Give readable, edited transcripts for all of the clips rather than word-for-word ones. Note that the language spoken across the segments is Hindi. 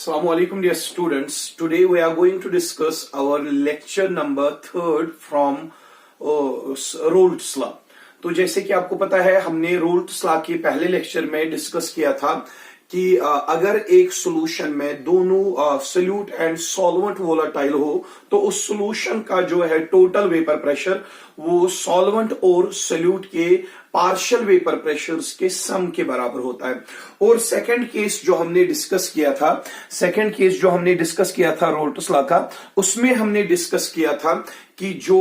Assalamu alaikum dear students. Today we are going to discuss our lecture number 3 from Raoult's law. तो जैसे कि आपको पता है हमने रोल्ट्स लॉ के पहले लेक्चर में डिस्कस किया था कि अगर एक सॉल्यूशन में दोनों सोल्यूट एंड सॉल्वेंट वोलाटाइल हो तो उस सॉल्यूशन का जो है टोटल वेपर प्रेशर वो सॉल्वेंट और सोल्यूट के पार्शियल वेपर प्रेशर्स के सम के बराबर होता है। और सेकंड केस जो हमने डिस्कस किया था रोल्ट्स लॉ का, उसमें हमने डिस्कस किया था कि जो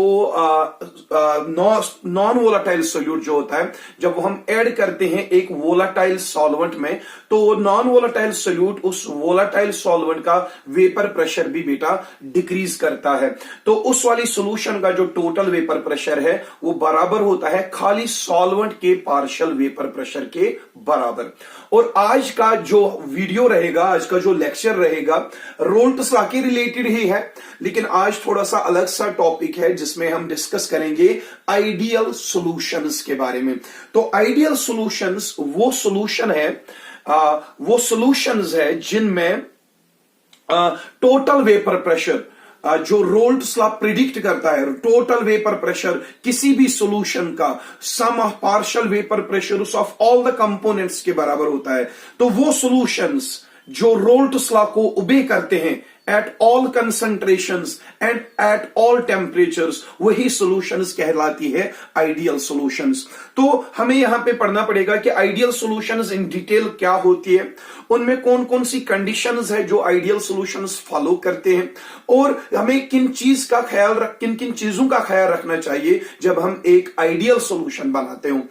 नॉन वोलाटाइल सोल्यूट जो होता है जब हम ऐड करते हैं एक वोलाटाइल सॉल्वेंट में तो नॉन वोलाटाइल सोल्यूट उस वोलाटाइल सॉल्वेंट का वेपर प्रेशर भी बेटा डिक्रीज करता है। तो उस वाली सॉल्यूशन का जो टोटल वेपर प्रेशर है वो बराबर होता है खाली सॉल्वेंट के पार्शियल वेपर प्रेशर के बराबर। और आज का जो वीडियो रहेगा, आज का जो लेक्चर रहेगा रोल्ट्स लॉ के रिलेटेड ही है, लेकिन आज थोड़ा सा अलग सा टॉपिक है जिसमें हम डिस्कस करेंगे आइडियल सॉल्यूशंस के बारे में। तो आइडियल सॉल्यूशंस वो सॉल्यूशंस है जिनमें टोटल वेपर प्रेशर जो रोल्ट्स लॉ प्रिडिक्ट करता है, टोटल वेपर प्रेशर किसी भी सॉल्यूशन का sum of partial vapour pressure of all the components के बराबर होता है। तो वो सॉल्यूशंस जो रोल्ट्स लॉ को ओबे करते हैं at all concentrations and at all temperatures, वही solutions कहलाती है आइडियल solutions। तो हमें यहां पे पढ़ना पड़ेगा कि आइडियल solutions इन डिटेल क्या होती है, उनमें कौन कौन सी कंडीशंस है जो आइडियल solutions फॉलो करते हैं, और हमें किन किन चीजों का ख्याल रखना चाहिए जब हम एक आइडियल solution बनाते हो।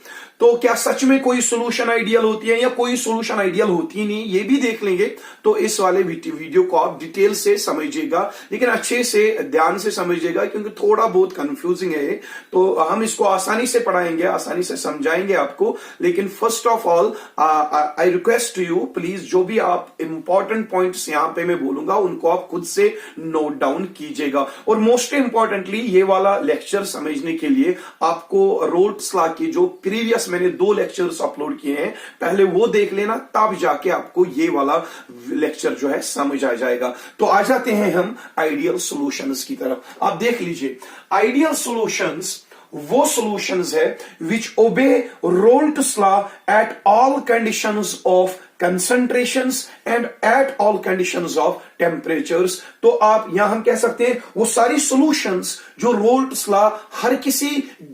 तो क्या सच में कोई सॉल्यूशन आइडियल होती है या कोई सॉल्यूशन आइडियल होती ही नहीं, ये भी देख लेंगे। तो इस वाले वीडियो को आप डिटेल से समझिएगा, लेकिन अच्छे से ध्यान से समझिएगा क्योंकि थोड़ा बहुत कंफ्यूजिंग है। तो हम इसको आसानी से पढ़ाएंगे, आसानी से समझाएंगे आपको। लेकिन first of all I request you please जो भी आप इंपॉर्टेंट पॉइंट्स यहां पे मैं बोलूंगा उनको आप खुद से नोट डाउन कीजिएगा। और मोस्ट इंपॉर्टेंटली ये वाला लेक्चर समझने के लिए आपको रोल्ट्स लॉ की जो प्रीवियस मैंने 2 लेक्चर्स अपलोड किए हैं पहले वो देख लेना, तब जाके आपको ये वाला लेक्चर जो है समझ आ जाएगा। तो आ जाते हैं हम आइडियल सॉल्यूशंस की तरफ। आप देख लीजिए आइडियल सॉल्यूशंस वो सॉल्यूशंस है which obey Raoult's law at all conditions of concentrations and at all conditions of temperatures। तो आप यहां हम कह सकते हैं वो सारी solutions जो रोल्ट्स लॉ हर किसी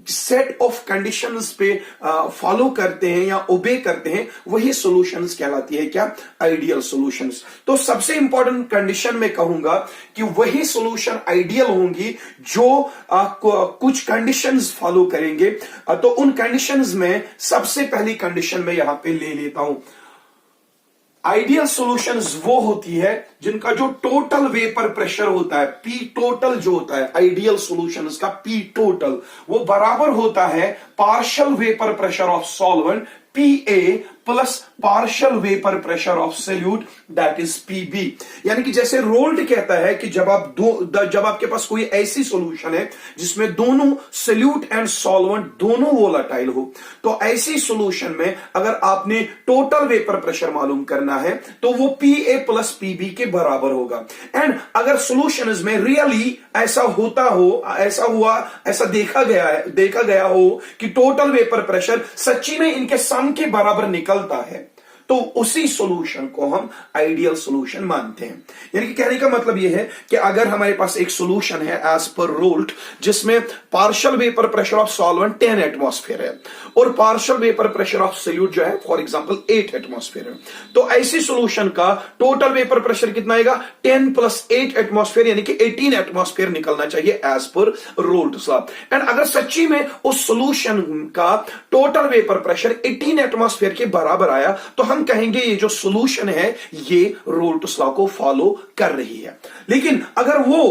सेट ऑफ कंडीशंस पे फॉलो करते हैं या ओबे करते हैं वही solutions कहलाती है क्या, आइडियल solutions। तो सबसे इंपॉर्टेंट कंडीशन में कहूंगा कि वही solution आइडियल होंगी जो कुछ कंडीशंस फॉलो करेंगे। तो उन कंडीशंस में सबसे पहली कंडीशन में यहां पे ले लेता हूं, आइडियल सॉल्यूशंस वो होती है जिनका जो टोटल वेपर प्रेशर होता है, पी टोटल जो होता है आइडियल सॉल्यूशंस का पी टोटल वो बराबर होता है partial vapour pressure of solvent PA plus partial vapour pressure of solute that is PB। यानी कि जैसे रोल्ट कहता है कि जब आपके पास कोई ऐसी सॉल्यूशन है जिसमें दोनों सोल्यूट एंड सॉल्वेंट दोनों वोलाटाइल हो, तो ऐसी सॉल्यूशन में अगर आपने टोटल वेपर प्रेशर मालूम करना है तो वो PA प्लस PB के बराबर होगा। एंड अगर सॉल्यूशन में रियली ऐसा देखा गया हो कि टोटल वेपर प्रेशर सच्ची में इनके सम के बराबर निकलता है तो उसी सॉल्यूशन को हम आइडियल सॉल्यूशन मानते हैं। यानी कि कहने का मतलब यह है कि अगर हमारे पास एक सॉल्यूशन है एज पर रोल्ट जिसमें partial vapour pressure of solvent 10 atmosphere है और partial vapour pressure of solute जो है फॉर एग्जांपल 8 एटमॉस्फेयर है, तो ऐसी सॉल्यूशन का टोटल वेपर प्रेशर कितना आएगा, 10 प्लस 8 एटमॉस्फेयर यानी कि 18 एटमॉस्फेयर निकलना चाहिए as per Raoult's law. And अगर सच्ची में उस सॉल्यूशन का टोटल वेपर प्रेशर 18 एटमॉस्फेयर के बराबर आया तो हम कहेंगे ये जो सॉल्यूशन है ये रोल्ट्स लॉ को फॉलो कर रही है। लेकिन अगर वो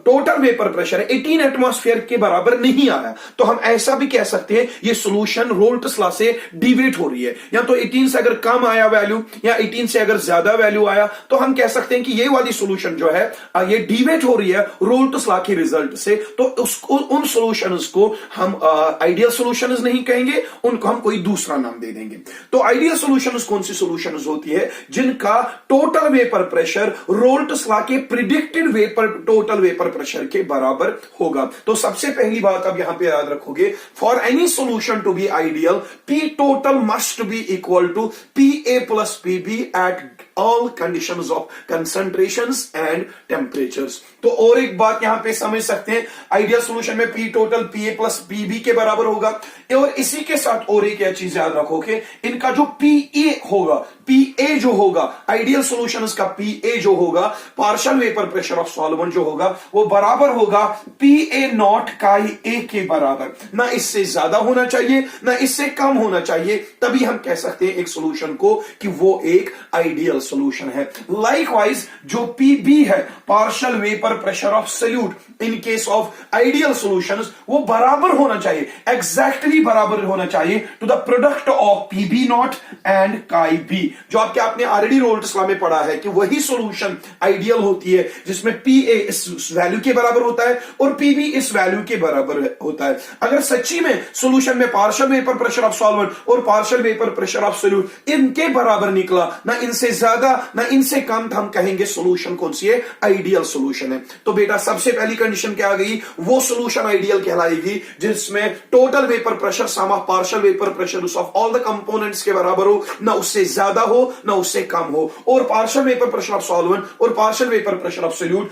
टोटल वेपर प्रेशर 18 एटमॉस्फेयर के बराबर नहीं आया तो हम ऐसा भी कह सकते हैं ये सॉल्यूशन रोल्ट्स लॉ से डिविएट हो रही है। या तो 18 से अगर कम आया वैल्यू या 18 से अगर ज्यादा वैल्यू आया तो हम कह सकते हैं कि ये वाली सॉल्यूशन जो है ये डिविएट हो रही है रोल्ट्स लॉ के रिजल्ट से। तो उन सॉल्यूशंस को हम आइडियल सॉल्यूशंस नहीं कहेंगे, उनको हम कोई दूसरा नाम दे देंगे। तो आइडियल सॉल्यूशंस कौन सी सॉल्यूशंस होती है जिनका total vapour pressure Raoult's law के predicted vapour total vapour pressure के बराबर होगा। तो सबसे पहली बात आप यहां पे याद रखोगे, for any solution to be ideal P total must be equal to PA plus PB at all conditions of concentrations and temperatures। तो और एक बात यहां पे समझ सकते हैं, आइडियल सॉल्यूशन में P total PA plus PB के बराबर होगा। और इसी के साथ और एक चीज याद रखोगे, इनका जो PA होगा, PA जो होगा आइडियल सॉल्यूशंस का PA जो होगा partial vapour pressure of solvent जो होगा वो बराबर होगा PA नॉट काई A के बराबर। ना इससे ज्यादा होना चाहिए ना इससे कम होना चाहिए, तभी हम कह सकते हैं एक सॉल्यूशन को कि वो एक आइडियल सॉल्यूशन है। लाइकवाइज जो PB है partial vapour pressure of solute in case of ideal solutions वो बराबर होना चाहिए, एग्जैक्टली बराबर होना चाहिए to the product of PB nought and chi B। जो आपने ऑलरेडी रोल्ट्स लॉ में पढ़ा है कि वही सॉल्यूशन आइडियल होती है जिसमें PA इस वैल्यू के बराबर होता है और PB इस वैल्यू के बराबर होता है। अगर सच्ची में सॉल्यूशन में partial vapour pressure of solvent और partial vapour pressure of solute इनके बराबर निकला, ना इनसे ज्यादा ना इनसे कम, तो हम कहेंगे सॉल्यूशन कौन सी है, आइडियल सॉल्यूशन है। तो बेटा सबसे पहली कंडीशन क्या आ गई, वो सॉल्यूशन आइडियल कहलाएगी जिसमें total vapour pressure sum of partial vapour pressure of all the components के बराबर हो, ना उससे ज्यादा हो ना उससे कम हो, और partial vapour pressure of solvent और partial vapour pressure of solute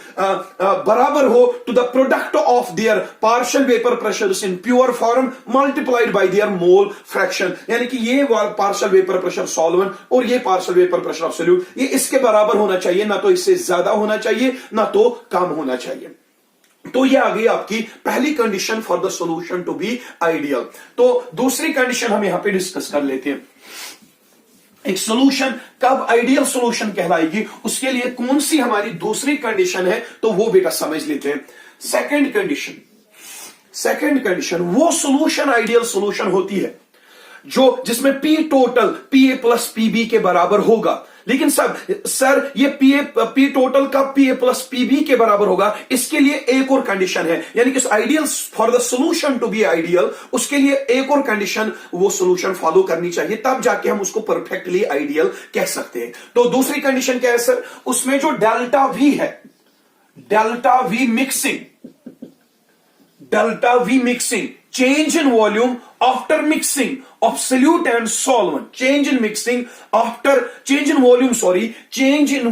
बराबर हो to the product of their partial vapour pressures in pure form multiplied by their mole fraction. यानी कि ये पार्शियल वेपर प्रेशर सॉल्वेंट और ये partial vapour pressure of solute ये इसके बराबर होना चाहिए, ना तो इससे ज्यादा होना चाहिए ना तो कम होना चाहिए। तो ये आ गई आपकी पहली condition for the solution to be ideal. तो दूसरी कंडीशन हम यहां पे डिस्कस कर लेते हैं, एक सॉल्यूशन कब आइडियल सॉल्यूशन कहलाएगी, उसके लिए कौन सी हमारी दूसरी कंडीशन है, तो वो बेटा समझ लेते हैं। सेकंड कंडीशन वो सॉल्यूशन आइडियल सॉल्यूशन होती है जो जिसमें P total PA plus PB के बराबर होगा। लेकिन सर ये P टोटल का PA प्लस PB के बराबर होगा, इसके लिए एक और कंडीशन है, यानी कि ideal for the solution to be ideal उसके लिए एक और कंडीशन वो सॉल्यूशन फॉलो करनी चाहिए, तब जाके हम उसको परफेक्टली आइडियल कह सकते हैं। तो दूसरी कंडीशन क्या है सर, उसमें जो डेल्टा V है, delta V mixing change in volume after mixing of solute and solvent, change in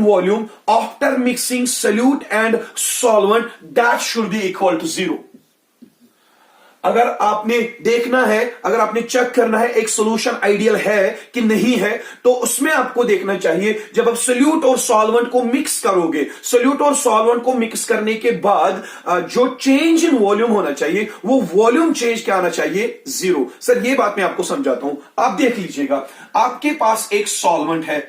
volume after mixing solute and solvent, that should be equal to 0। अगर आपने देखना है, अगर आपने चेक करना है एक सॉल्यूशन आइडियल है कि नहीं है, तो उसमें आपको देखना चाहिए जब आप सोल्यूट और सॉल्वेंट को मिक्स करोगे, सोल्यूट और सॉल्वेंट को मिक्स करने के बाद जो चेंज इन वॉल्यूम होना चाहिए वो वॉल्यूम चेंज क्या आना चाहिए, 0। सर ये बात मैं आपको समझाता हूं, आप देख लीजिएगा, आपके पास एक सॉल्वेंट है,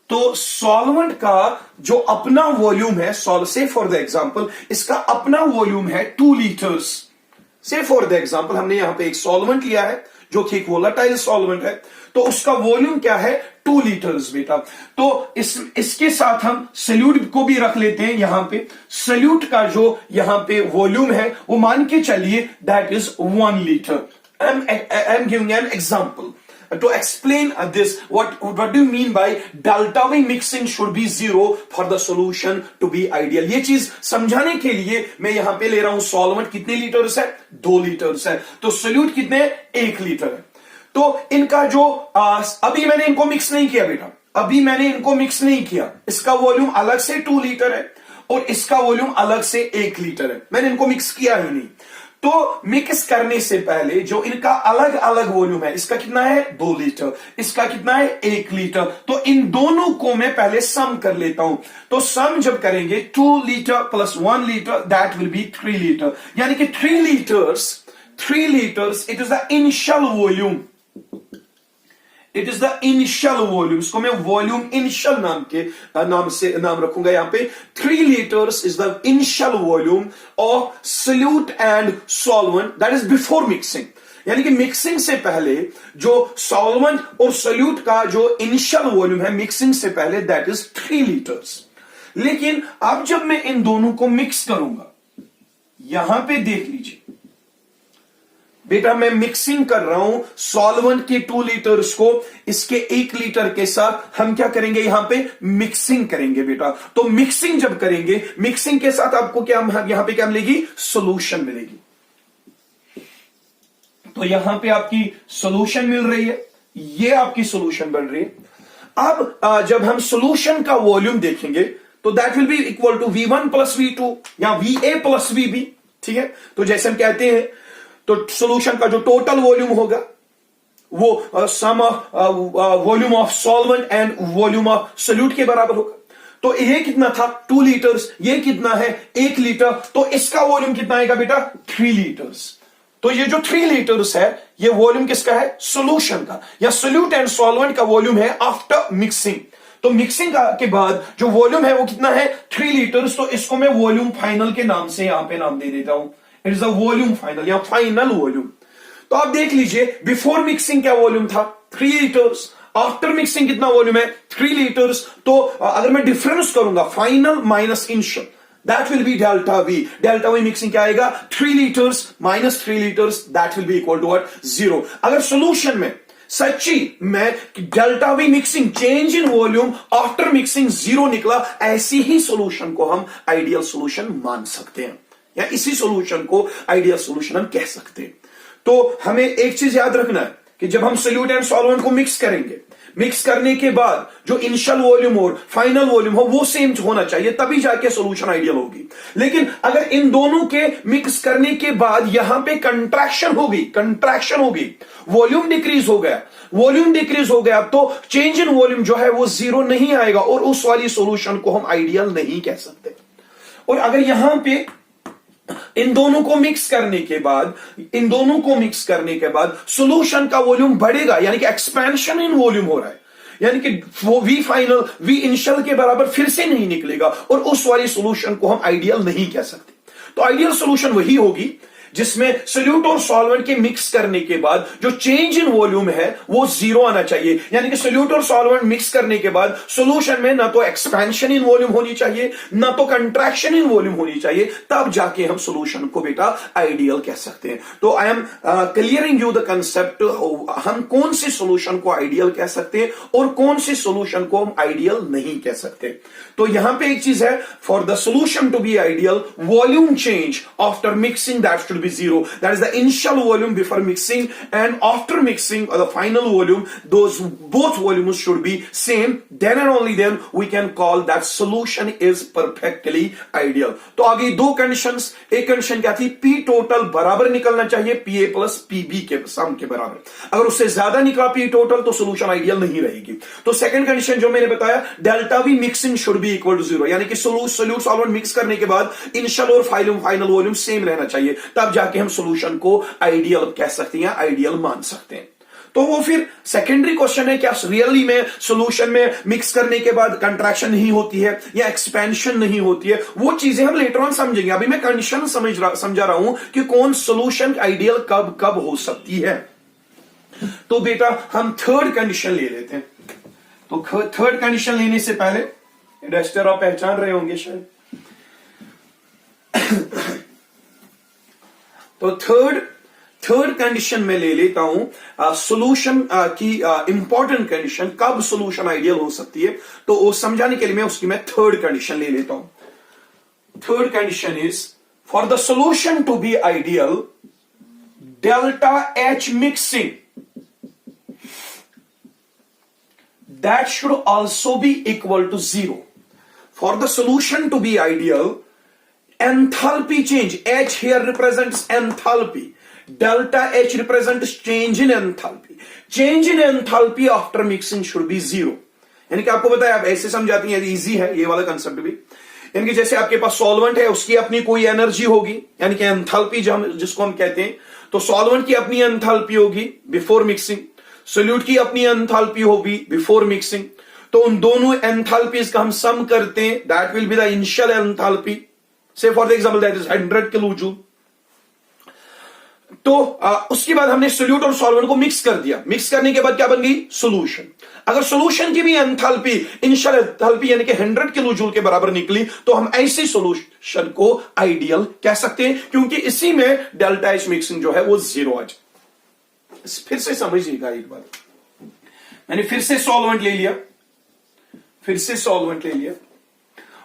तो सॉल्वेंट का जो अपना वॉल्यूम है, से फॉर द एग्जांपल इसका अपना वॉल्यूम है 2 लीटर्स। से फॉर द एग्जांपल हमने यहां पे एक सॉल्वेंट लिया है जो कि एक वोलेटाइल सॉल्वेंट है, तो उसका वॉल्यूम क्या है, 2 लीटर्स बेटा। तो इसके साथ हम सॉल्यूट को भी रख लेते हैं यहां पे, सॉल्यूट का जो यहां पे वॉल्यूम है वो मान के चलिए that is 1 litre. I am giving an example to explain this, what do you mean by delta V mixing should be 0 for the solution to be ideal। ये चीज समझाने के लिए मैं यहां पे ले रहा हूं सॉल्वेंट कितने लीटर्स है, 2 लीटर्स है, तो सोल्यूट कितने, 1 लीटर है। तो इनका जो अभी मैंने इनको मिक्स नहीं किया बेटा, अभी मैंने इनको मिक्स नहीं किया, इसका वॉल्यूम अलग से 2 लीटर है और इसका वॉल्यूम अलग से 1 लीटर है, मैंने इनको मिक्स किया ही नहीं। तो मिक्स करने से पहले जो इनका अलग अलग वॉल्यूम है, इसका कितना है 2 लीटर, इसका कितना है 1 लीटर, तो इन दोनों को मैं पहले सम कर लेता हूं। तो सम जब करेंगे 2 litre plus 1 litre that will B 3 litre, यानी कि 3 litres it is the initial volume, it is the initial volume, इसको मैं वॉल्यूम इनिशियल नाम रखूंगा यहां पे। 3 litres is the initial volume of solute and solvent that is before mixing, यानी कि मिक्सिंग से पहले जो सॉल्वेंट और सोल्यूट का जो इनिशियल वॉल्यूम है मिक्सिंग से पहले दैट इज 3 लीटर्स। लेकिन अब जब मैं इन दोनों को मिक्स करूंगा, यहां पे देख लीजिए, बेटा मैं मिक्सिंग कर रहा हूं सॉल्वेंट के 2 लीटर्स को इसके 1 लीटर के साथ हम क्या करेंगे, यहां पे मिक्सिंग करेंगे बेटा। तो मिक्सिंग जब करेंगे, मिक्सिंग के साथ आपको क्या यहां पे क्या मिलेगी, सॉल्यूशन मिलेगी। तो यहां पे आपकी सॉल्यूशन मिल रही है, ये आपकी सॉल्यूशन बन रही है। अब जब हम सॉल्यूशन का वॉल्यूम देखेंगे तो that will be equal to V1 plus V2 या VA प्लस VB, ठीक है। तो जैसे हम कहते हैं, तो सॉल्यूशन का जो टोटल वॉल्यूम होगा वो sum volume of solvent and volume of solute के बराबर होगा। तो ये कितना था 2 लीटर्स, ये कितना है 1 लीटर, तो इसका वॉल्यूम कितना आएगा बेटा 3 लीटर्स। तो ये जो 3 लीटर्स है ये वॉल्यूम किसका है, सॉल्यूशन का, या सोल्यूट एंड सॉल्वेंट का वॉल्यूम है आफ्टर मिक्सिंग। तो मिक्सिंग के बाद जो वॉल्यूम है वो कितना है 3 लीटर्स। तो इसको मैं वॉल्यूम फाइनल के नाम से यहां पे नाम दे देता हूं, it is a volume final या फाइनल वॉल्यूम। तो आप देख लीजिए बिफोर मिक्सिंग क्या वॉल्यूम था 3 लीटर्स, आफ्टर मिक्सिंग कितना वॉल्यूम है 3 लीटर्स। तो अगर मैं डिफरेंस करूंगा final minus initial, that will be delta V. Delta V mixing क्या आएगा 3 litres minus 3 litres, that will be equal to what 0। अगर सॉल्यूशन में सच्ची मैं delta V mixing change in volume after mixing 0 निकला, ऐसी ही सॉल्यूशन को हम आइडियल सॉल्यूशन मान सकते हैं, या इसी सॉल्यूशन को आइडियल सॉल्यूशन हम कह सकते हैं। तो हमें एक चीज याद रखना है कि जब हम सोल्यूट एंड सॉल्वेंट को मिक्स करेंगे, मिक्स करने के बाद जो इनिशियल वॉल्यूम और फाइनल वॉल्यूम हो वो सेम होना चाहिए, तभी जाके सॉल्यूशन आइडियल होगी। लेकिन अगर इन दोनों के मिक्स करने के बाद यहां पे कंट्रैक्शन होगी, वॉल्यूम डिक्रीज हो गया, तो चेंज इन वॉल्यूम जो है वो 0 नहीं आएगा, और उस वाली सॉल्यूशन को हम आइडियल नहीं कह सकते। और अगर यहां पे इन दोनों को मिक्स करने के बाद सॉल्यूशन का वॉल्यूम बढ़ेगा, यानी कि एक्सपेंशन इन वॉल्यूम हो रहा है, यानी कि वो वी फाइनल वी इनिशियल के बराबर फिर से नहीं निकलेगा, और उस वाली सॉल्यूशन को हम आइडियल नहीं कह सकते। तो आइडियल सॉल्यूशन वही होगी जिसमें सोल्यूट और सॉल्वेंट के मिक्स करने के बाद जो चेंज इन वॉल्यूम है वो 0 आना चाहिए, यानी कि सोल्यूट और सॉल्वेंट मिक्स करने के बाद सॉल्यूशन में ना तो एक्सपेंशन इन वॉल्यूम होनी चाहिए, ना तो कंट्रैक्शन इन वॉल्यूम होनी चाहिए, तब जाके हम सॉल्यूशन को बेटा आइडियल कह सकते हैं। तो I am clearing you the concept, हम कौन से सॉल्यूशन को आइडियल कह सकते हैं और कौन से सॉल्यूशन को हम आइडियल नहीं कह सकते। तो यहां पे एक चीज है, for the solution to be ideal, volume change after mixing that should be 0. That is the initial volume before mixing, and after mixing or the final volume, those both volumes should be same. Then and only then we can call that solution is perfectly ideal. तो आगे दो कंडीशंस, एक कंडीशन क्या थी, P टोटल बराबर निकलना चाहिए PA प्लस PB के सम के बराबर। अगर उससे ज्यादा निकला P टोटल तो सॉल्यूशन आइडियल नहीं रहेगी। तो सेकंड कंडीशन जो मैंने बताया, delta V mixing should be equal to 0, यानी कि सोल्यूट सॉल्वेंट मिक्स करने के बाद इनिशियल और फाइनल वॉल्यूम सेम रहना चाहिए, तब जाके हम सॉल्यूशन को आइडियल कह सकते हैं, आइडियल मान सकते हैं। तो वो फिर सेकेंडरी क्वेश्चन है, क्या रियली में सॉल्यूशन में मिक्स करने के बाद कंट्रैक्शन नहीं होती है या एक्सपेंशन नहीं होती है, वो चीजें हम लेटर ऑन समझेंगे। अभी मैं कंडीशन समझा रहा हूं कि कौन सॉल्यूशन आइडियल कब कब हो सकती है। तो बेटा हम थर्ड कंडीशन ले लेते हैं। तो थर्ड कंडीशन लेने से पहले रजिस्टर आप पहचान रहे होंगे शायद। तो थर्ड कंडीशन में ले लेता हूं सॉल्यूशन की इंपॉर्टेंट कंडीशन, कब सॉल्यूशन आइडियल हो सकती है, तो वो समझाने के लिए मैं थर्ड कंडीशन ले लेता हूं। Third condition is for the solution to be ideal, delta H mixing that should also be equal to 0. For the solution to be ideal, enthalpy change, H here represents enthalpy, delta H represents change in enthalpy. Change in enthalpy after mixing should be 0. यानी कि आपको बताया, आप ऐसे समझाती हैं, इजी है ये वाला कंसेप्ट भी। यानी कि जैसे आपके पास सॉल्वेंट है, उसकी अपनी कोई एनर्जी होगी, यानी कि एंथैल्पी जिसको हम कहते हैं, तो सॉल्वेंट की अपनी एंथैल्पी होगी बिफोर मिक्सिंग, सोल्यूट की अपनी एंथैल्पी होगी बिफोर मिक्सिंग। तो उन दोनों एंथैल्पीज का हम सम करते हैं, that will be the initial enthalpy. Say for example that is 100 kilo joule. तो उसके बाद हमने सोल्यूट और सॉल्वेंट को मिक्स कर दिया। मिक्स करने के बाद क्या बन गई? सॉल्यूशन। अगर सॉल्यूशन की भी एंथैल्पी इनिशियल एंथैल्पी यानी कि 100 किलो जूल के बराबर निकली तो हम ऐसे सॉल्यूशन को आइडियल कह सकते हैं, क्योंकि इसी में डेल्टा एच मिक्सिंग जो है वो 0 आ जाए। फिर से समझिएगा एक बार, मैंने फिर से सॉल्वेंट ले लिया, फिर से सॉल्वेंट ले लिया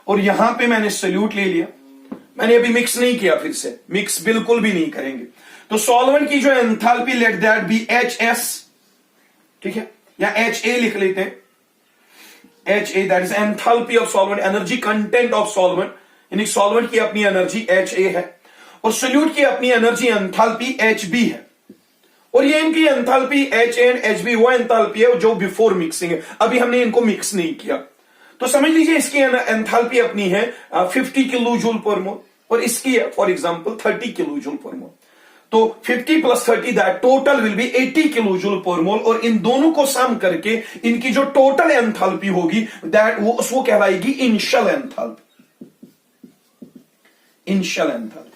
और यहां पे मैंने सोल्यूट ले लिया। मैंने अभी मिक्स नहीं किया, फिर से मिक्स बिल्कुल भी नहीं करेंगे। तो सॉल्वेंट की जो enthalpy let that be HS, ठीक है, या HA लिख लेते हैं। HA that is enthalpy of solvent, energy content of solvent, यानी सॉल्वेंट की अपनी एनर्जी HA है और सोल्यूट की अपनी एनर्जी एंथैल्पी HB है। और ये इनकी एंथैल्पी HA एंड HB वो एंथैल्पी है जो बिफोर मिक्सिंग है। अभी हमने इनको मिक्स नहीं किया, तो समझ लीजिए इसकी एंथैल्पी अपनी है 50 किलो जूल पर मोल और इसकी है for example 30 kilo joule per mole. तो 50 plus 30 that total will be 80 kilo joule per mole, और इन दोनों को सम करके इनकी जो टोटल एंथैल्पी होगी दैट वो कहलाएगी initial enthalpy. Initial enthalpy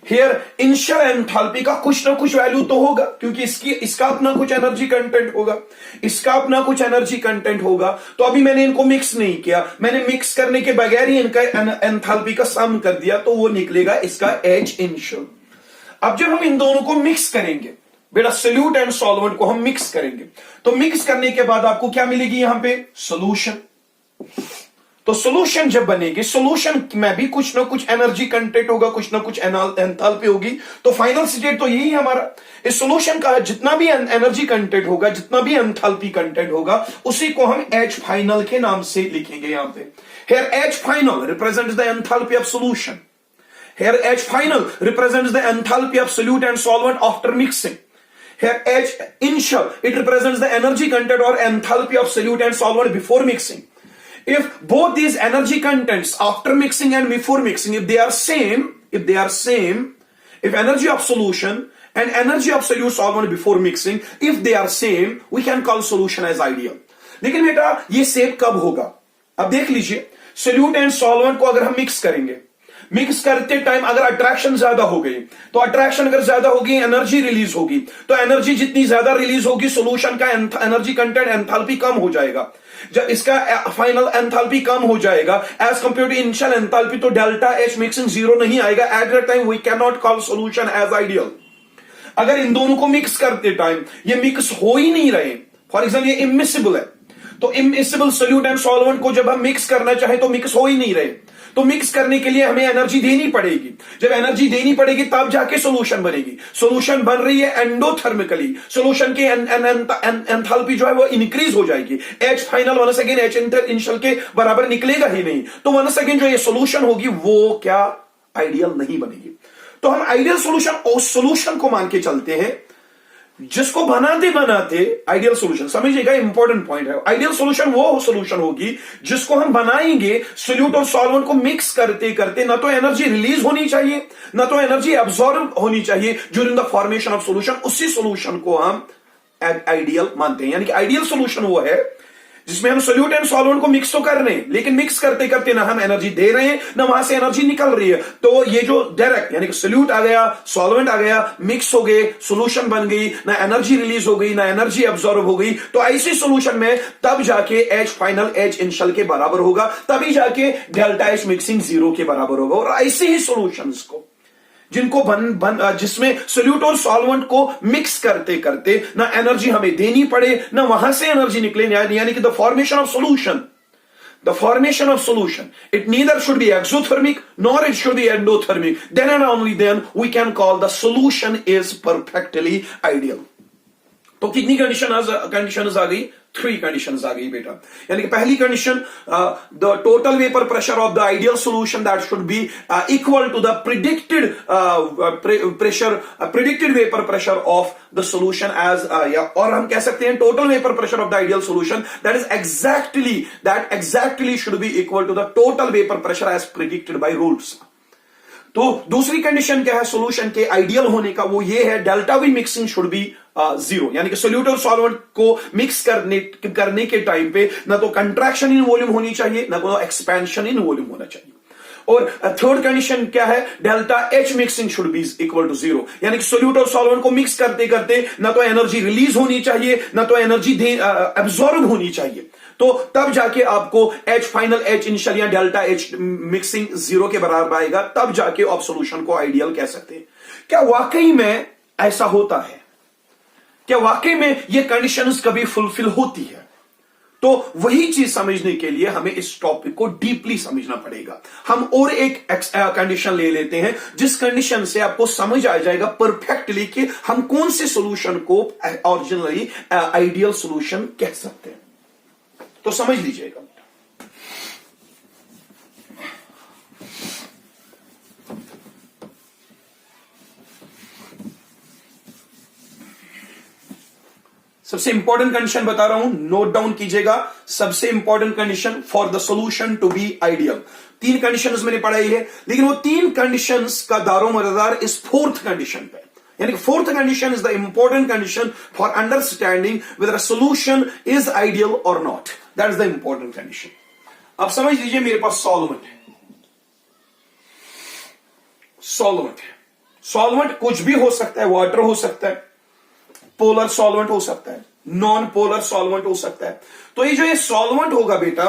here initial enthalpy का कुछ ना कुछ वैल्यू तो होगा, क्योंकि इसका अपना कुछ एनर्जी कंटेंट होगा, इसका अपना कुछ एनर्जी कंटेंट होगा। तो अभी मैंने इनको मिक्स नहीं किया, मैंने मिक्स करने के बगैर ही इनका एंथैल्पी का सम कर दिया, तो वो निकलेगा इसका H इनिशियल। अब जब हम इन दोनों को मिक्स करेंगे बेटा, सोल्यूट एंड सॉल्वेंट को हम मिक्स करेंगे, तो मिक्स करने के बाद आपको क्या मिलेगी? यहां पे सॉल्यूशन। तो सॉल्यूशन जब बनेगी, सॉल्यूशन में भी कुछ ना कुछ एनर्जी कंटेंट होगा, कुछ ना कुछ एंथैल्पी होगी। तो फाइनल स्टेट तो यही है हमारा। इस सॉल्यूशन का जितना भी एनर्जी कंटेंट होगा, जितना भी एंथैल्पी कंटेंट होगा, उसी को हम H फाइनल के नाम से लिखेंगे यहां पे। Here H final represents the enthalpy of solution. Here H final represents the enthalpy of solute and solvent after mixing. Here H initial, it represents the energy content or enthalpy of solute and solvent before mixing. If both these energy contents after mixing and before mixing, if they are same, if energy of solution and energy of solute solvent before mixing, if they are same, we can call solution as ideal. लेकिन बेटा ये सेम कब होगा? अब देख लीजिए, सोल्यूट एंड सॉल्वेंट को अगर हम मिक्स करेंगे, मिक्स करते टाइम अगर अट्रैक्शन ज्यादा हो गई, तो अट्रैक्शन अगर ज्यादा होगी एनर्जी रिलीज होगी, तो एनर्जी जितनी ज्यादा रिलीज होगी सोल्यूशन का एनर्जी कंटेंट एंथैल्पी कम हो जाएगा। जब इसका फाइनल एंथैल्पी कम हो जाएगा as compare to initial enthalpy, तो डेल्टा एच मिक्सिंग 0 नहीं आएगा। At that time we can not call solution as ideal. अगर इन दोनों को मिक्स करते टाइम ये मिक्स हो ही नहीं रहे, फॉर एग्जाम्पल ये इमिसिबल है, तो इमिसिबल सोल्यूट एंड सॉल्वेंट को जब हम मिक्स करना चाहे तो मिक्स हो ही नहीं रहे, तो मिक्स करने के लिए हमें एनर्जी देनी पड़ेगी। जब एनर्जी देनी पड़ेगी तब जाके सॉल्यूशन बनेगी। सॉल्यूशन बन रही है एंडोथर्मिकली, सॉल्यूशन की एंथैल्पी जो है वो इंक्रीज हो जाएगी। H final वनस again H initial के बराबर निकलेगा ही नहीं, तो वनस अगेन जो ये सॉल्यूशन होगी वो क्या आइडियल नहीं बनेगी। तो हम आइडियल सॉल्यूशन उस सॉल्यूशन को मान के चलते हैं जिसको बनाते बनाते आइडियल सॉल्यूशन, समझिएगा इंपॉर्टेंट पॉइंट है। आइडियल सॉल्यूशन वो सॉल्यूशन होगी जिसको हम बनाएंगे सोल्यूट और सॉल्वेंट को मिक्स करते करते, ना तो एनर्जी रिलीज होनी चाहिए ना तो एनर्जी अब्सॉर्ब होनी चाहिए during the formation of solution. उसी सॉल्यूशन को हम आइडियल मानते हैं। यानी कि आइडियल सॉल्यूशन वो है जिसमें हम सोल्यूट एंड सॉल्वेंट को मिक्स तो कर रहे हैं, लेकिन मिक्स करते करते ना हम एनर्जी दे रहे हैं ना वहां से एनर्जी निकल रही है। तो ये जो डायरेक्ट यानी कि सोल्यूट आ गया, सॉल्वेंट आ गया, मिक्स हो गए, सॉल्यूशन बन गई, ना एनर्जी रिलीज हो गई ना एनर्जी अब्सॉर्ब हो गई, तो ऐसे सॉल्यूशन में तब जाके H फाइनल H इनिशियल के बराबर होगा, तभी जाके डेल्टा H मिक्सिंग 0 के बराबर होगा। और ऐसे ही सॉल्यूशंस को जिनको जिसमें सोल्यूट और सॉल्वेंट को मिक्स करते करते ना एनर्जी हमें देनी पड़े ना वहां से एनर्जी निकले, यानी कि the formation of solution it neither should be exothermic nor it should be endothermic, then and only then we can call the solution is perfectly ideal. तो कितनी कंडीशंस आ गई? 3 कंडीशंस आ गई बेटा। यानी कि पहली condition, the total vapour pressure of the ideal solution that should be equal to the predicted vapour pressure of the solution as, और हम कह सकते हैं total vapour pressure of the ideal solution that is exactly should be equal to the total vapour pressure as predicted by rules. तो दूसरी कंडीशन क्या है सॉल्यूशन के आइडियल होने का? वो ये है delta V mixing should B 0, यानी कि सोल्यूट और सॉल्वेंट को मिक्स करने के टाइम पे ना तो कंट्रैक्शन इन वॉल्यूम होनी चाहिए ना तो एक्सपेंशन इन वॉल्यूम होना चाहिए। और थर्ड कंडीशन क्या है, delta H mixing should be equal to 0, यानी कि सोल्यूट और सॉल्वेंट को मिक्स करते करते ना तो एनर्जी रिलीज होनी चाहिए ना तो एनर्जी एब्जॉर्ब होनी चाहिए, तो तब जाके आपको एच फाइनल, एच इनिशियल या डेल्टा एच मिक्सिंग 0 के बराबर आएगा, तब जाके आप सॉल्यूशन को आइडियल कह सकते हैं। क्या वाकई में ऐसा होता है? क्या वाकई में ये कंडीशंस कभी फुलफिल होती है? तो वही चीज समझने के लिए हमें इस टॉपिक को डीपली समझना पड़ेगा। हम और एक कंडीशन ले लेते हैं जिस कंडीशन से आपको समझ आ जाएगा परफेक्टली कि हम कौन से सॉल्यूशन को ओरिजिनली आइडियल सॉल्यूशन कह सकते हैं। तो समझ लीजिएगा, सबसे इंपॉर्टेंट कंडीशन बता रहा हूं, नोट डाउन कीजिएगा। सबसे important condition for the solution to be ideal, 3 conditions मैंने पढ़ाई है, लेकिन वो 3 कंडीशंस का दारोमदार इस 4th कंडीशन पे, यानी कि 4th condition is the important condition for understanding whether a solution is ideal और not. That is the important condition. अब समझ लीजिए, मेरे पास सॉल्वेंट है, सॉल्वेंट है, सॉल्वेंट कुछ भी हो सकता है, वाटर हो सकता है, पोलर सॉल्वेंट हो सकता है, नॉन पोलर सॉल्वेंट हो सकता है। तो ये सॉल्वेंट होगा बेटा,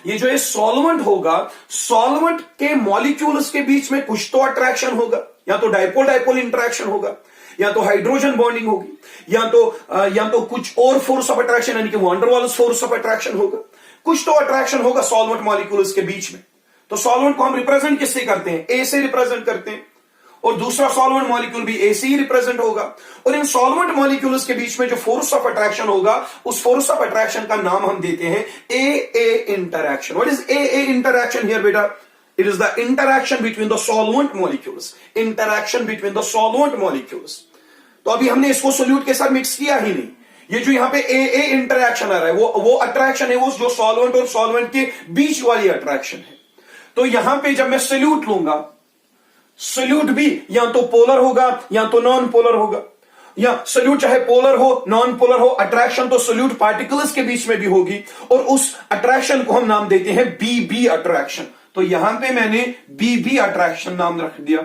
ये जो ये सॉल्वेंट होगा, सॉल्वेंट के मॉलिक्यूल्स के बीच में कुछ तो अट्रैक्शन होगा, या तो डाइपोल डाइपोल इंटरेक्शन होगा, या तो हाइड्रोजन बॉन्डिंग होगी, या तो कुछ और फोर्स ऑफ अट्रैक्शन यानी कि van der Waals force of attraction होगा, कुछ तो अट्रैक्शन होगा सॉल्वेंट मॉलिक्यूल्स के बीच में। तो सॉल्वेंट को हम रिप्रेजेंट किससे करते हैं? ए से रिप्रेजेंट करते हैं, और दूसरा सॉल्वेंट मॉलिक्यूल भी ए से ही रिप्रेजेंट होगा। और इन सॉल्वेंट मॉलिक्यूल्स के बीच में जो फोर्स ऑफ अट्रैक्शन होगा, उस फोर्स ऑफ अट्रैक्शन का नाम हम देते हैं A interaction. What is A interaction here बेटा? It is the interaction between the solvent molecules, interaction between the solvent molecules. तो अभी हमने इसको सोल्यूट के साथ मिक्स किया ही नहीं। ये जो यहां पे ए इंटरैक्शन आ रहा है, वो अट्रैक्शन है, वो जो सॉल्वेंट और सॉल्वेंट के बीच वाली अट्रैक्शन है। तो यहां पे जब मैं सोल्यूट लूंगा, सोल्यूट भी या तो पोलर होगा या तो नॉन पोलर होगा, या सोल्यूट चाहे पोलर हो नॉन पोलर हो, अट्रैक्शन तो सोल्यूट पार्टिकल्स के बीच में भी होगी, और उस अट्रैक्शन को हम नाम देते हैं बीबी अट्रैक्शन। तो यहां पे मैंने बीबी अट्रैक्शन नाम रख दिया,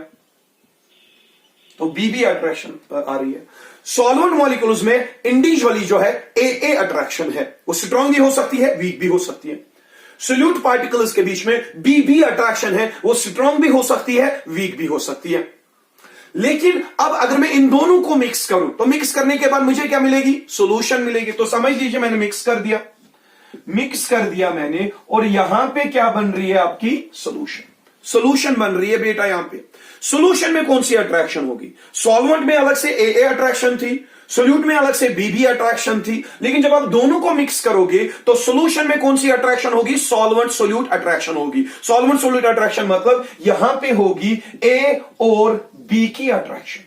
तो बीबी अट्रैक्शन आ रही है। सॉल्वेंट मॉलिक्यूल्स में इंडिविजुअली जो है ए अट्रैक्शन है, वो स्ट्रॉन्ग भी हो सकती है, वीक भी हो सकती है। सोल्यूट पार्टिकल्स के बीच में बीबी अट्रैक्शन है, वो स्ट्रॉन्ग भी हो सकती है, वीक भी हो सकती है। लेकिन अब अगर मैं इन दोनों को मिक्स करूं, तो मिक्स करने के बाद मुझे क्या मिलेगी? सॉल्यूशन मिलेगी। तो समझ लीजिए मैंने मिक्स कर दिया मैंने, और यहां पे क्या बन रही है आपकी? सॉल्यूशन बन रही है बेटा। यहां पे सॉल्यूशन में कौन सी अट्रैक्शन होगी? सॉल्वेंट में अलग से ए अट्रैक्शन थी, सोल्यूट में अलग से बीबी अट्रैक्शन थी, लेकिन जब आप दोनों को मिक्स करोगे तो सॉल्यूशन में कौन सी अट्रैक्शन होगी? सॉल्वेंट सोल्यूट अट्रैक्शन होगी। सॉल्वेंट सोल्यूट अट्रैक्शन मतलब यहां पे होगी ए और बी की अट्रैक्शन,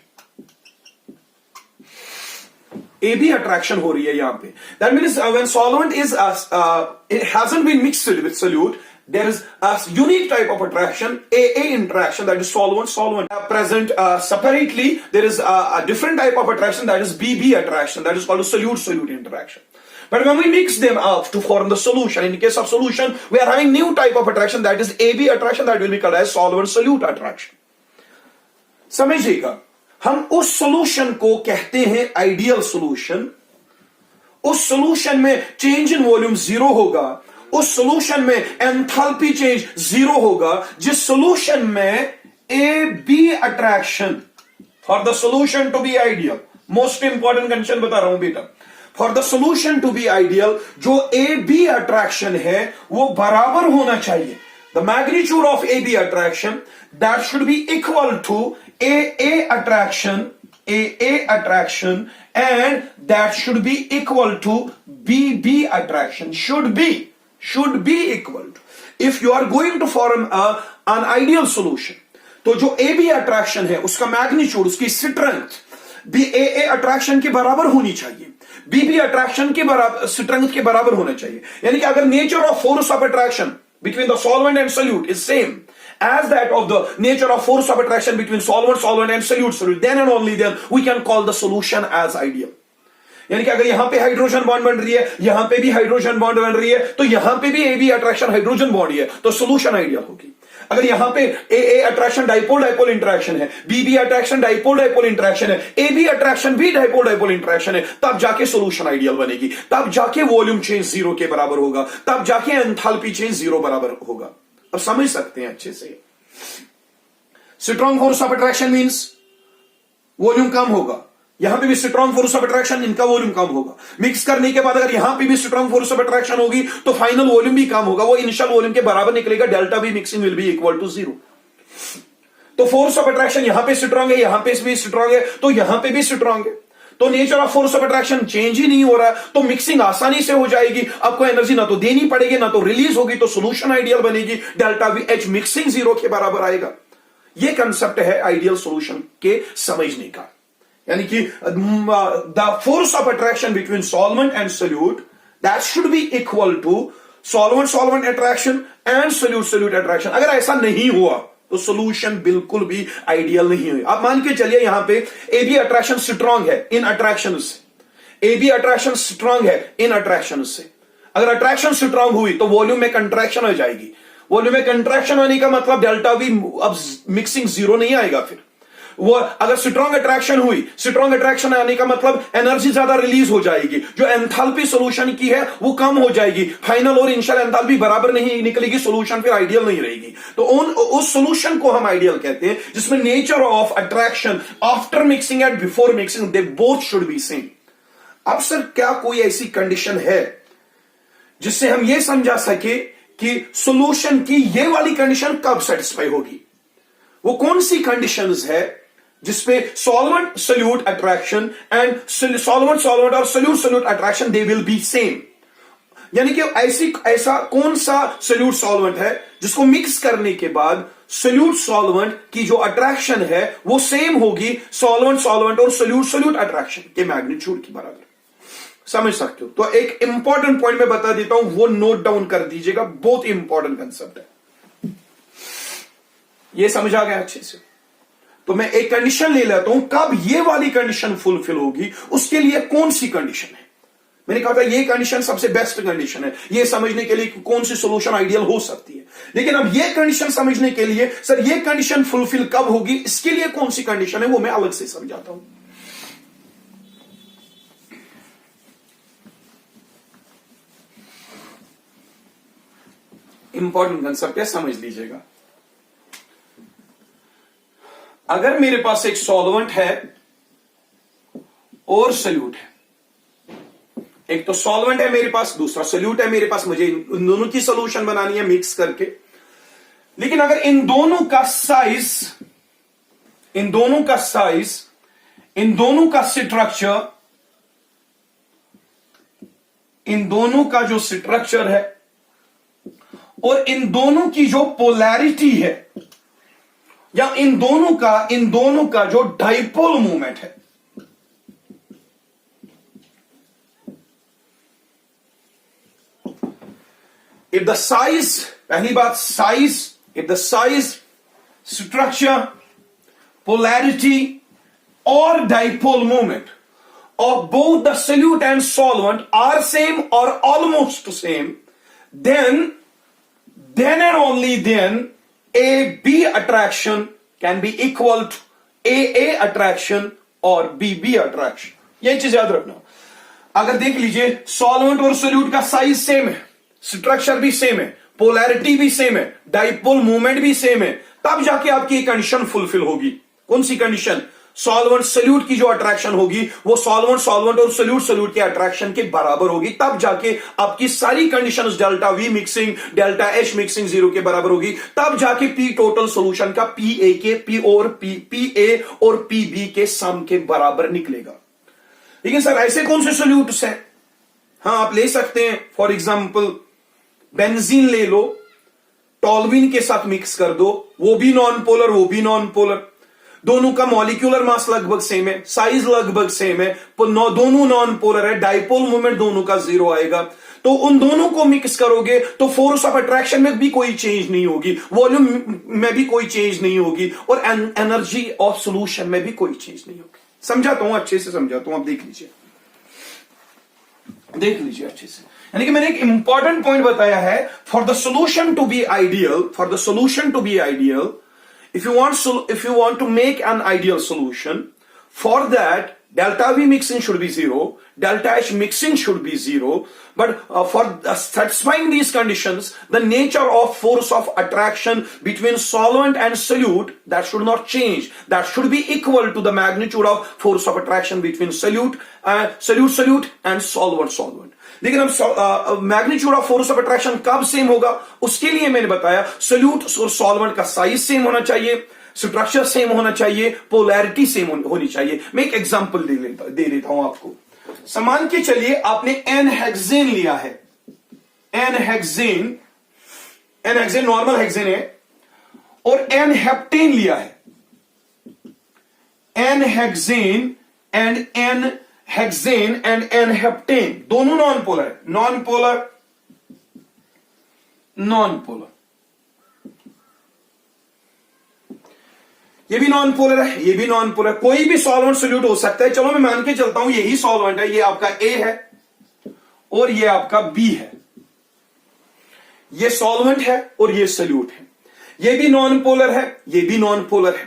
ए बी अट्रैक्शन हो रही है यहां पे। That means when solvent is it hasn't been mixed with solute, there is a unique type of attraction, A interaction, that is solvent present separately. There is a different type of attraction, that is BB attraction, that is called a solute interaction. But when we mix them up to form the solution, in case of solution we are having new type of attraction, that is AB attraction, that will be called as solvent solute attraction. समझिएगा, हम उस सॉल्यूशन को कहते हैं आइडियल सॉल्यूशन। उस सॉल्यूशन में चेंज इन वॉल्यूम 0 होगा, उस सॉल्यूशन में एंथैल्पी चेंज 0 होगा, जिस सॉल्यूशन में A B attraction for the solution to be ideal, most important condition बता रहा हूं बेटा, for the solution to be ideal जो ए बी अट्रैक्शन है वो बराबर होना चाहिए। The magnitude of A B attraction that should be equal to A attraction and that should be equal to BB attraction, should be equal to, if you are going to form an ideal solution, तो जो AB attraction है उसका मैग्नीट्यूड, उसकी स्ट्रेंथ भी AA attraction के बराबर होनी चाहिए, BB attraction के बराबर स्ट्रेंथ के बराबर होना चाहिए। यानी कि अगर nature of force of attraction between the solvent and solute is same as that of the nature of force of attraction between solvent and solute, then and only then we can call the solution as ideal. यानी कि अगर यहां पे हाइड्रोजन बॉन्ड बन रही है, यहां पे भी हाइड्रोजन बॉन्ड बन रही है, तो यहां पे भी AB अट्रैक्शन हाइड्रोजन बॉन्ड है, तो सॉल्यूशन आइडियल होगी। अगर यहां पे A attraction dipole dipole interaction है, B attraction dipole dipole interaction है, ए बी अट्रैक्शन भी डाइपोल डाइपोल इंटरेक्शन है, तब जाके सॉल्यूशन आइडियल बनेगी, तब जाके वॉल्यूम चेंज जीरो के बराबर होगा, तब जाके एंथैल्पी चेंज जीरो बराबर होगा। अब समझ सकते हैं अच्छे से। Strong force of attraction means volume कम होगा, यहां पे भी स्ट्रॉन्ग फोर्स ऑफ अट्रैक्शन, इनका वॉल्यूम कम होगा। मिक्स करने के बाद अगर यहां पे भी स्ट्रॉन्ग फोर्स ऑफ अट्रैक्शन होगी तो फाइनल वॉल्यूम भी कम होगा, वो इनिशियल वॉल्यूम के बराबर निकलेगा, delta B mixing will be equal to zero. तो फोर्स ऑफ अट्रैक्शन यहां पे स्ट्रॉन्ग है, यहां पे भी स्ट्रॉन्ग है, तो यहां पे भी स्ट्रॉन्ग है, तो nature of force of attraction change ही नहीं हो रहा है, तो मिक्सिंग आसानी से हो जाएगी, आपको एनर्जी ना तो देनी पड़ेगी ना तो रिलीज होगी, तो सोल्यूशन आइडियल बनेगी, delta B H mixing zero के बराबर आएगा। यह कंसेप्ट है आइडियल सोल्यूशन के समझने का, यानी कि the force of attraction between solvent and solute that should be equal to solvent solvent attraction and solute solute attraction. अगर ऐसा नहीं हुआ तो सोल्यूशन बिल्कुल भी आइडियल नहीं हुई। आप मान के चलिए यहां पे ए बी अट्रैक्शन स्ट्रांग है इन अट्रैक्शन से, ए बी अट्रैक्शन स्ट्रांग है इन अट्रैक्शन से। अगर अट्रैक्शन स्ट्रांग हुई तो वॉल्यूम में कंट्रैक्शन हो जाएगी, वॉल्यूम में कंट्रैक्शन होने का मतलब डेल्टा वी अब मिक्सिंग जीरो नहीं आएगा। फिर वो अगर स्ट्रॉन्ग अट्रैक्शन हुई, स्ट्रॉन्ग अट्रैक्शन आने का मतलब एनर्जी ज्यादा रिलीज हो जाएगी, जो एंथैल्पी सॉल्यूशन की है वो कम हो जाएगी, फाइनल और इनिशियल एंथैल्पी बराबर नहीं निकलेगी, सॉल्यूशन फिर आइडियल नहीं रहेगी। तो उस सॉल्यूशन को हम आइडियल कहते हैं जिसमें nature of attraction after mixing and before mixing they both should be same. अब सर क्या कोई ऐसी कंडीशन है जिससे हम यह समझा सके कि सॉल्यूशन की ये वाली कंडीशन कब सेटिस्फाई होगी? वो कौन सी कंडीशंस है जिसपे solvent solute attraction and solvent solvent और solute solute attraction they will be same? यानी कि ऐसा कौन सा सोल्यूट सॉल्वेंट है जिसको मिक्स करने के बाद सोल्यूट सॉल्वेंट की जो अट्रैक्शन है वो सेम होगी सॉल्वेंट सॉल्वेंट और सोल्यूट सोल्यूट अट्रैक्शन के मैग्नीट्यूड के बराबर। समझ सकते हो? तो एक इंपॉर्टेंट पॉइंट मैं बता देता हूं, वो नोट डाउन कर दीजिएगा, बहुत इंपॉर्टेंट कंसेप्ट है। ये समझ आ गया अच्छे से? तो मैं एक कंडीशन ले लेता हूं, कब ये वाली कंडीशन फुलफिल होगी, उसके लिए कौन सी कंडीशन है। मैंने कहा था ये कंडीशन सबसे बेस्ट कंडीशन है ये समझने के लिए कि कौन सी सॉल्यूशन आइडियल हो सकती है। लेकिन अब ये कंडीशन समझने के लिए सर ये कंडीशन फुलफिल कब होगी, इसके लिए कौन सी कंडीशन है, वो मैं अलग से समझाता हूं। इंपॉर्टेंट कंसेप्ट है, समझ लीजिएगा। अगर मेरे पास एक सॉल्वेंट है और सोल्यूट है, एक तो सॉल्वेंट है मेरे पास, दूसरा सोल्यूट है मेरे पास, मुझे इन दोनों की सॉल्यूशन बनानी है मिक्स करके। लेकिन अगर इन दोनों का साइज, इन दोनों का स्ट्रक्चर, इन दोनों का जो स्ट्रक्चर है और इन दोनों की जो पोलैरिटी है, या इन दोनों का जो डाइपोल मूवमेंट है, इफ द साइज, पहली बात size, if the size, structure, polarity और dipole movement of both the solute and solvent are same or almost same, then and only then AB attraction can be equal to AA attraction or BB attraction। ये चीज याद रखना। अगर देख लीजिए सॉल्वेंट और सोल्यूट का साइज सेम है, स्ट्रक्चर भी सेम है, पोलैरिटी भी सेम है, डाइपोल मूवमेंट भी सेम है, तब जाके आपकी कंडीशन फुलफिल होगी। कौन सी कंडीशन? सॉल्वेंट सोल्यूट की जो अट्रैक्शन होगी वो सॉल्वेंट और सोल्यूट के अट्रैक्शन के बराबर होगी, तब जाके आपकी सारी conditions delta V mixing, delta H mixing zero के बराबर होगी, तब जाके पी टोटल सॉल्यूशन का पी ए और पी बी के सम के बराबर निकलेगा। लेकिन सर ऐसे कौन से सोल्यूट्स हैं? हाँ, आप ले सकते हैं, फॉर एग्जाम्पल बेंजीन ले लो, टॉल्विन के साथ मिक्स कर दो, वो भी नॉन पोलर, वो भी नॉन पोलर, दोनों का मॉलिक्यूलर मास लगभग सेम है, साइज लगभग सेम है, दोनों नॉन पोलर है, डाइपोल मूवमेंट दोनों का जीरो आएगा। तो उन दोनों को मिक्स करोगे तो फोर्स ऑफ अट्रैक्शन में भी कोई चेंज नहीं होगी, वॉल्यूम में भी कोई चेंज नहीं होगी, और एनर्जी ऑफ सॉल्यूशन में भी कोई चेंज नहीं होगी। समझाता हूं, अच्छे से समझाता हूं, आप देख लीजिए। देख लीजिए अच्छे से, यानी कि मैंने एक इंपॉर्टेंट पॉइंट बताया है, for the solution to be ideal, if you want to make an ideal solution, for that delta V mixing should be 0, delta H mixing should be 0, but for satisfying these conditions, the nature of force of attraction between solvent and solute, that should not change, that should be equal to the magnitude of force of attraction between solute and solvent. लेकिन हम magnitude of force of attraction कब सेम होगा, उसके लिए मैंने बताया सोल्यूट और सॉल्वेंट का साइज सेम होना चाहिए, स्ट्रक्चर सेम होना चाहिए, पोलैरिटी सेम होनी चाहिए। मैं एक एग्जांपल दे देता हूं आपको। समान के चलिए आपने एन हेक्सेन लिया है, एन हेक्सेन नॉर्मल हेक्सेन है, और एन हेप्टेन लिया है, N hexane and N hexane and N heptane, दोनों नॉन पोलर है, नॉन पोलर, ये भी नॉन पोलर है, ये भी नॉन पोलर। कोई भी सॉल्वेंट सोल्यूट हो सकता है, चलो मैं मान के चलता हूं यही सॉल्वेंट है, ये आपका ए है और ये आपका बी है, ये सॉल्वेंट है और ये सोल्यूट है, ये भी नॉन पोलर है, ये भी नॉन पोलर है।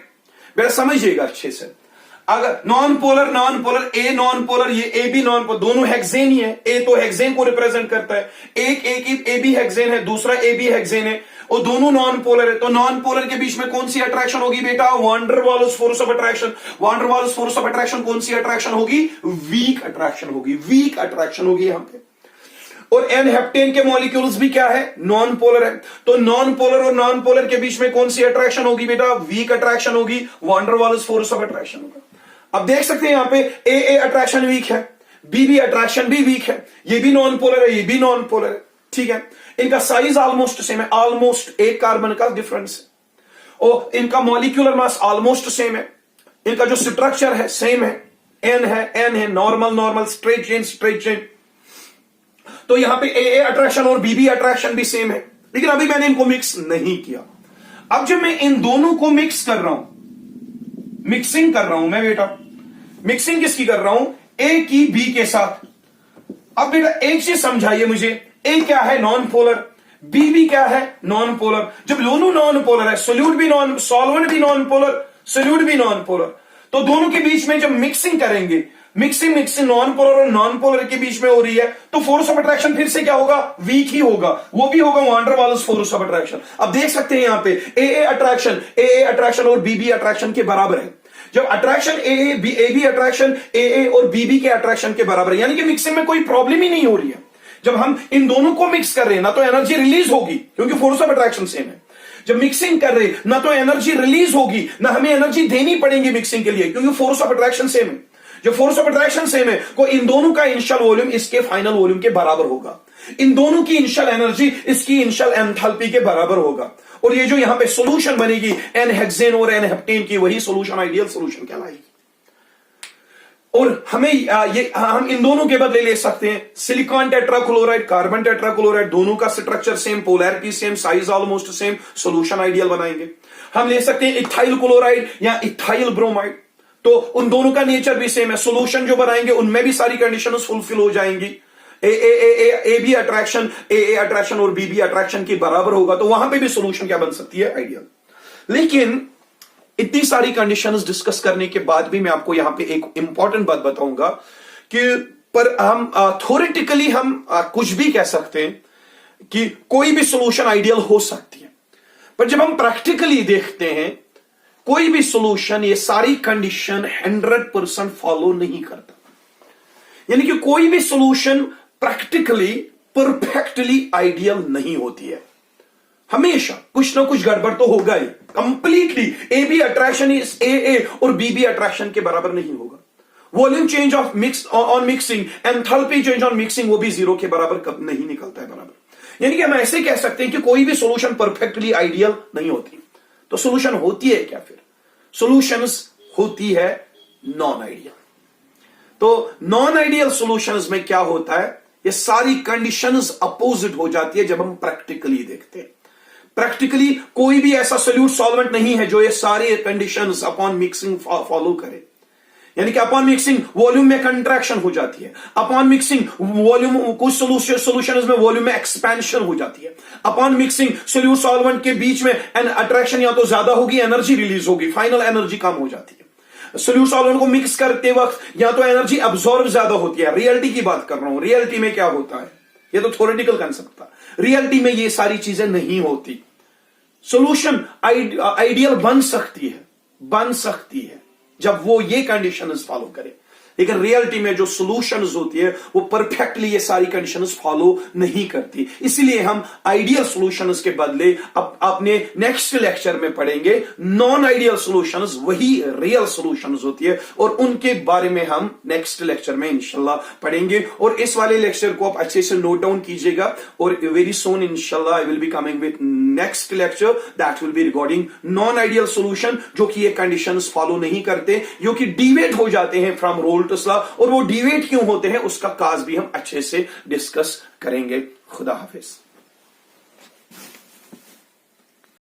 बेटा समझिएगा अच्छे से, अगर non polar a non polar, ये ए बी नॉन पोलर, दोनों हेक्सेन ही है, ए तो हेक्सेन को रिप्रेजेंट करता है, एक ए बी हेक्सेन है, दूसरा ए बी हेक्सेन है, और दोनों नॉन पोलर है। तो नॉन पोलर के बीच में कौन सी अट्रैक्शन होगी बेटा, van der Waals force of attraction. Van der Waals force of attraction कौन सी अट्रैक्शन होगी, वीक अट्रैक्शन होगी यहां पे। और एन हेप्टेन के मॉलिक्यूल्स भी क्या है, नॉन पोलर है, तो नॉन पोलर और नॉन पोलर के बीच में कौन सी अट्रैक्शन होगी बेटा, वीक अट्रैक्शन होगी, वान der Waals force of attraction होगा। अब देख सकते हैं यहां पे ए अट्रैक्शन वीक है, बी अट्रैक्शन भी वीक है, ये भी नॉन पोलर है, ये भी नॉन पोलर है, ठीक है। इनका साइज ऑलमोस्ट सेम है, ऑलमोस्ट एक कार्बन का डिफरेंस है, और इनका मॉलिक्यूलर मास ऑलमोस्ट सेम है, इनका जो स्ट्रक्चर है सेम है, एन है, नॉर्मल स्ट्रेट चेन। तो यहां पे ए अट्रैक्शन और बी अट्रैक्शन भी सेम है, लेकिन अभी मैंने इनको मिक्स नहीं किया। अब जब मैं इन दोनों को मिक्स कर रहा हूं, मिक्सिंग कर रहा हूं मैं बेटा, मिक्सिंग किसकी कर रहा हूं, ए की बी के साथ। अब बेटा एक चीज समझाइए मुझे, ए क्या है, नॉन पोलर, बी क्या है, नॉन पोलर। जब दोनों नॉन पोलर है, सॉल्वेंट भी नॉन पोलर, सोल्यूट भी नॉन पोलर, तो दोनों के बीच में जब मिक्सिंग करेंगे, मिक्सिंग नॉन पोलर और नॉन पोलर के बीच में हो रही है, तो फोर्स ऑफ अट्रैक्शन फिर से क्या होगा, वीक ही होगा, वो भी होगा वान der Waals force of attraction. अब देख सकते हैं यहां पे ए अट्रैक्शन और बी अट्रैक्शन के बराबर है। जब अट्रैक्शन ए बी अट्रैक्शन ए और बी के अट्रैक्शन के बराबर है, यानी कि मिक्सिंग में कोई प्रॉब्लम ही नहीं हो रही है। जब हम इन दोनों को मिक्स कर रहे हैं ना तो एनर्जी रिलीज होगी, क्योंकि फोर्स ऑफ अट्रैक्शन सेम है। जब मिक्सिंग कर रहे ना तो एनर्जी रिलीज होगी, ना हमें एनर्जी देनी पड़ेगी मिक्सिंग के लिए, क्योंकि फोर्स ऑफ अट्रैक्शन सेम है। जब फोर्स ऑफ अट्रैक्शन सेम है तो इन दोनों का इनिशियल वॉल्यूम इसके फाइनल वॉल्यूम के बराबर होगा, इन दोनों की इनिशियल एनर्जी इसकी इनिशियल एंथैल्पी के बराबर होगा, और ये जो यहां पे सॉल्यूशन बनेगी एन हेक्सेन और एन हेप्टेन की, वही सॉल्यूशन आइडियल सॉल्यूशन कहलाएगी। और हमें हम इन दोनों के बदले ले सकते हैं सिलिकॉन टेट्राक्लोराइड, कार्बन टेट्राक्लोराइड, दोनों का structure same, polarity same, size almost same, solution ideal बनाएंगे। हम ले सकते हैं इथाइल क्लोराइड या इथाइल ब्रोमाइड, तो उन दोनों का नेचर भी सेम है, सॉल्यूशन जो बनाएंगे उनमें भी सारी कंडीशंस फुलफिल हो जाएंगी। ए बी अट्रैक्शन और बी अट्रैक्शन के बराबर होगा, तो वहां पे भी सॉल्यूशन क्या बन सकती है, आइडियल। लेकिन इतनी सारी कंडीशंस डिस्कस करने के बाद भी मैं आपको यहां पे एक इंपॉर्टेंट बात बताऊंगा कि पर हम थ्योरेटिकली हम कुछ भी कह सकते हैं कि कोई भी सॉल्यूशन आइडियल हो सकती है, पर जब हम प्रैक्टिकली देखते हैं कोई भी सॉल्यूशन ये सारी कंडीशन 100% फॉलो नहीं करता। यानी कि कोई भी सॉल्यूशन प्रैक्टिकली परफेक्टली आइडियल नहीं होती है, हमेशा कुछ ना कुछ गड़बड़ तो होगा ही। कंप्लीटली ए बी अट्रैक्शन ए और बी अट्रैक्शन के बराबर नहीं होगा। Volume change of mix on mixing, enthalpy change on mixing, वो भी जीरो के बराबर कब नहीं निकलता है बराबर। यानी कि हम ऐसे कह सकते हैं कि कोई भी सॉल्यूशन परफेक्टली आइडियल नहीं होती। तो सॉल्यूशन होती है क्या, फिर सॉल्यूशंस होती है नॉन आइडियल। तो नॉन आइडियल सॉल्यूशंस में क्या होता है, ये सारी कंडीशंस अपोजिट हो जाती है जब हम प्रैक्टिकली देखते हैं। प्रैक्टिकली कोई भी ऐसा सोल्यूट सॉल्वेंट नहीं है जो ये सारे कंडीशंस अपॉन मिक्सिंग फॉलो करे। यानी कि अपॉन मिक्सिंग वॉल्यूम में कंट्रैक्शन हो जाती है, अपॉन मिक्सिंग वॉल्यूम कुछ सोल्यूशन में वॉल्यूम में एक्सपेंशन हो जाती है, अपॉन मिक्सिंग सोल्यूट सॉल्वेंट के बीच में अट्रैक्शन या तो ज्यादा होगी, एनर्जी रिलीज होगी, फाइनल एनर्जी कम हो जाती है। सोल्यूट सॉल्वेंट को मिक्स करते वक्त या तो एनर्जी अब्सॉर्ब ज्यादा होती है, रियलिटी की बात कर रहा हूं, रियलिटी में क्या होता है, ये तो थ्योरेटिकल कंसेप्ट था, रियलिटी में ये सारी चीजें नहीं होती। सोल्यूशन आइडियल बन सकती है जब वो ये कंडीशंस फॉलो करे, लेकिन रियलिटी में जो सॉल्यूशंस होती है वो परफेक्टली ये सारी कंडीशंस फॉलो नहीं करती। इसलिए हम आइडियल सॉल्यूशंस के बदले अपने नेक्स्ट लेक्चर में पढ़ेंगे नॉन आइडियल सॉल्यूशंस, वही रियल सॉल्यूशंस होती है, और उनके बारे में हम नेक्स्ट लेक्चर में इंशाल्लाह पढ़ेंगे। और इस वाले लेक्चर को आप अच्छे से नोट डाउन कीजिएगा, और वेरी सून इंशाल्लाह I will be coming with next lecture that will B regarding non ideal solution, जो कि ये कंडीशंस फॉलो नहीं करते, जो कि डिवेट हो जाते हैं फ्रॉम रोल्ट्स लॉ, और वो डिवेट क्यों होते हैं उसका काज भी हम अच्छे से डिस्कस करेंगे। खुदा हाफिज।